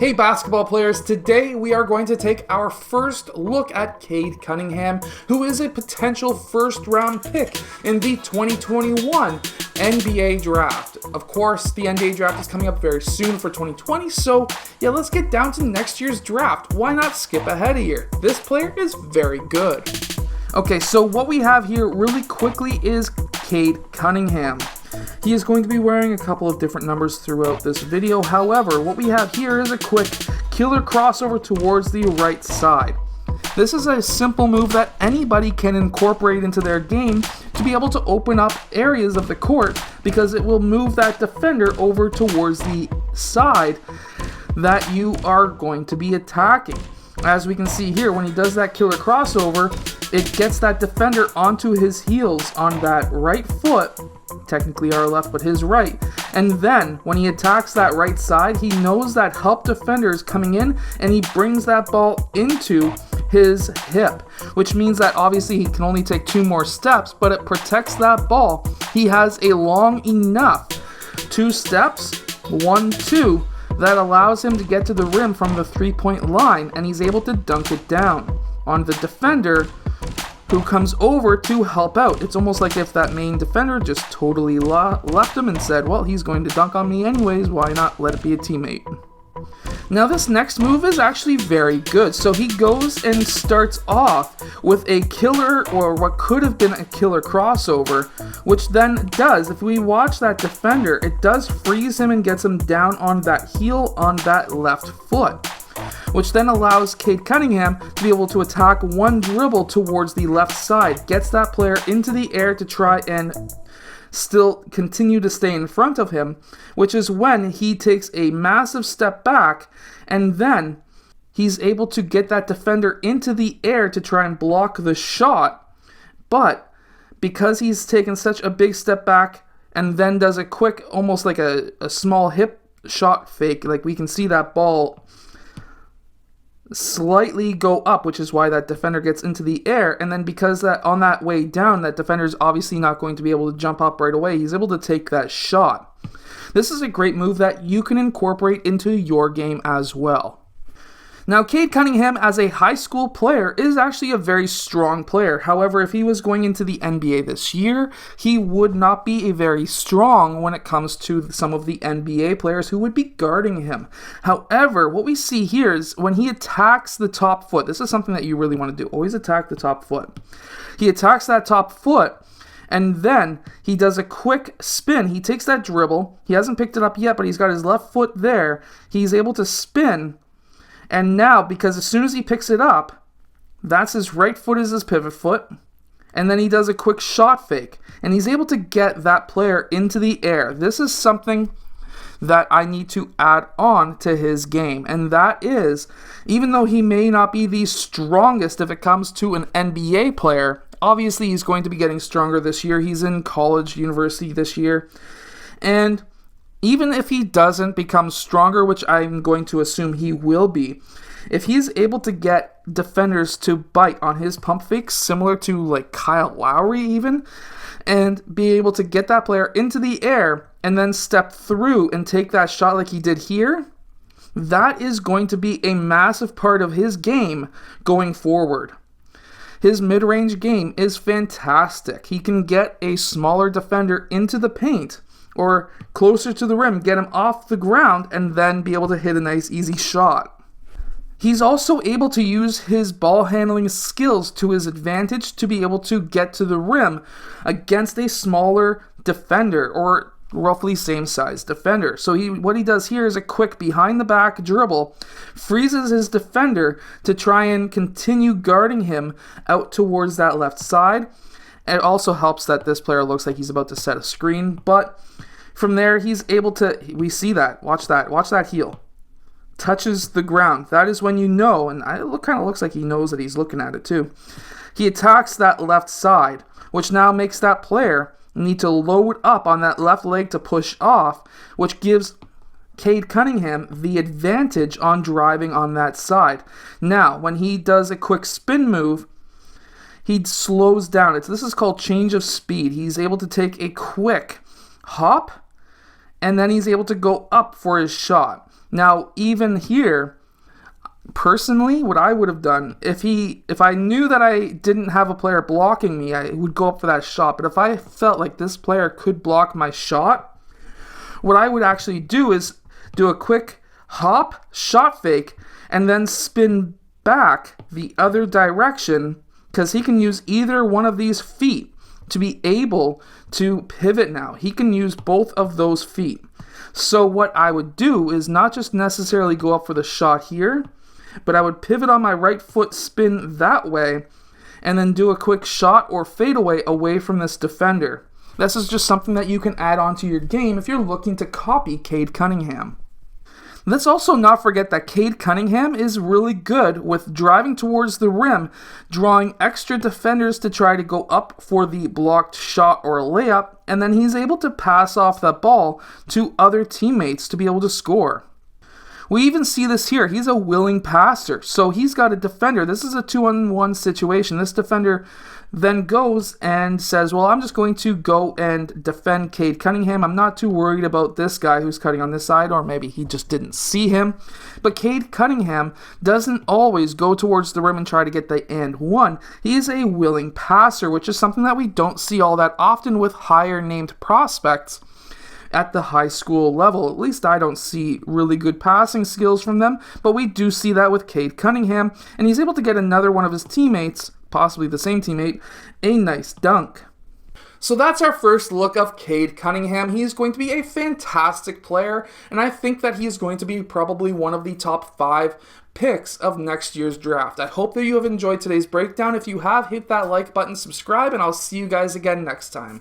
Hey basketball players, today we are going to take our first look at Cade Cunningham, who is a potential first round pick in the 2021 NBA draft. Of course, the NBA draft is coming up very soon for 2020, so yeah, let's get down to next year's draft. Why not skip ahead a year? This player is very good. Okay, so what we have here really quickly is Cade Cunningham. He is going to be wearing a couple of different numbers throughout this video. However, what we have here is a quick killer crossover towards the right side. This is a simple move that anybody can incorporate into their game to be able to open up areas of the court, because it will move that defender over towards the side that you are going to be attacking. As we can see here, when he does that killer crossover, it gets that defender onto his heels on that right foot, technically our left, but his right. And then when he attacks that right side, he knows that help defender is coming in, and he brings that ball into his hip, which means that obviously he can only take 2 more steps, but it protects that ball. He has a long enough 2 steps, 1, 2, that allows him to get to the rim from the 3-point line, and he's able to dunk it down on the defender who comes over to help out. It's almost like if that main defender just totally left him and said, well, he's going to dunk on me anyways, why not let it be a teammate? Now this next move is actually very good. So he goes and starts off with a killer, or what could have been a killer crossover, which then does, if we watch that defender, it does freeze him and gets him down on that heel on that left foot, which then allows Cade Cunningham to be able to attack one dribble towards the left side, gets that player into the air to try and still continue to stay in front of him, which is when he takes a massive step back, and then he's able to get that defender into the air to try and block the shot. But because he's taken such a big step back and then does a quick, almost like a small hip shot fake, like we can see that ball slightly go up, which is why that defender gets into the air, and then because that on that way down, that defender is obviously not going to be able to jump up right away, he's able to take that shot. This is a great move that you can incorporate into your game as well. Now, Cade Cunningham as a high school player is actually a very strong player. However, if he was going into the NBA this year, he would not be a very strong when it comes to some of the NBA players who would be guarding him. However, what we see here is when he attacks the top foot, this is something that you really want to do. Always attack the top foot. He attacks that top foot, and then he does a quick spin. He takes that dribble. He hasn't picked it up yet, but he's got his left foot there. He's able to spin. And now, because as soon as he picks it up, that's his right foot is his pivot foot, and then he does a quick shot fake, and he's able to get that player into the air. This is something that I need to add on to his game, and that is, even though he may not be the strongest if it comes to an NBA player, obviously he's going to be getting stronger this year. He's in college, university this year, and even if he doesn't become stronger, which I'm going to assume he will be, if he's able to get defenders to bite on his pump fakes, similar to like Kyle Lowry even, and be able to get that player into the air and then step through and take that shot like he did here, that is going to be a massive part of his game going forward. His mid-range game is fantastic. He can get a smaller defender into the paint or closer to the rim, get him off the ground, and then be able to hit a nice easy shot. He's also able to use his ball handling skills to his advantage to be able to get to the rim against a smaller defender, or roughly same size defender. So what he does here is a quick behind the back dribble, freezes his defender to try and continue guarding him out towards that left side. It also helps that this player looks like he's about to set a screen, but from there he's able to, we see that, watch that heel, touches the ground. That is when you know, and it kind of looks like he knows that he's looking at it too. He attacks that left side, which now makes that player need to load up on that left leg to push off, which gives Cade Cunningham the advantage on driving on that side. Now, when he does a quick spin move, he slows down. This is called change of speed. He's able to take a quick hop, and then he's able to go up for his shot. Now, even here, personally, what I would have done, if I knew that I didn't have a player blocking me, I would go up for that shot. But if I felt like this player could block my shot, what I would actually do is do a quick hop, shot fake, and then spin back the other direction, because he can use either one of these feet to be able to pivot now. He can use both of those feet. So what I would do is not just necessarily go up for the shot here, but I would pivot on my right foot, spin that way, and then do a quick shot or fadeaway away from this defender. This is just something that you can add onto your game if you're looking to copy Cade Cunningham. Let's also not forget that Cade Cunningham is really good with driving towards the rim, drawing extra defenders to try to go up for the blocked shot or layup, and then he's able to pass off that ball to other teammates to be able to score. We even see this here. He's a willing passer, so he's got a defender. This is a 2-on-1 situation. This defender then goes and says, well, I'm just going to go and defend Cade Cunningham. I'm not too worried about this guy who's cutting on this side, or maybe he just didn't see him. But Cade Cunningham doesn't always go towards the rim and try to get the and one. He is a willing passer, which is something that we don't see all that often with higher named prospects at the high school level. At least I don't see really good passing skills from them, but we do see that with Cade Cunningham, and he's able to get another one of his teammates, possibly the same teammate, a nice dunk. So that's our first look of Cade Cunningham. He's going to be a fantastic player, and I think that he's going to be probably one of the top 5 picks of next year's draft. I hope that you have enjoyed today's breakdown. If you have, hit that like button, subscribe, and I'll see you guys again next time.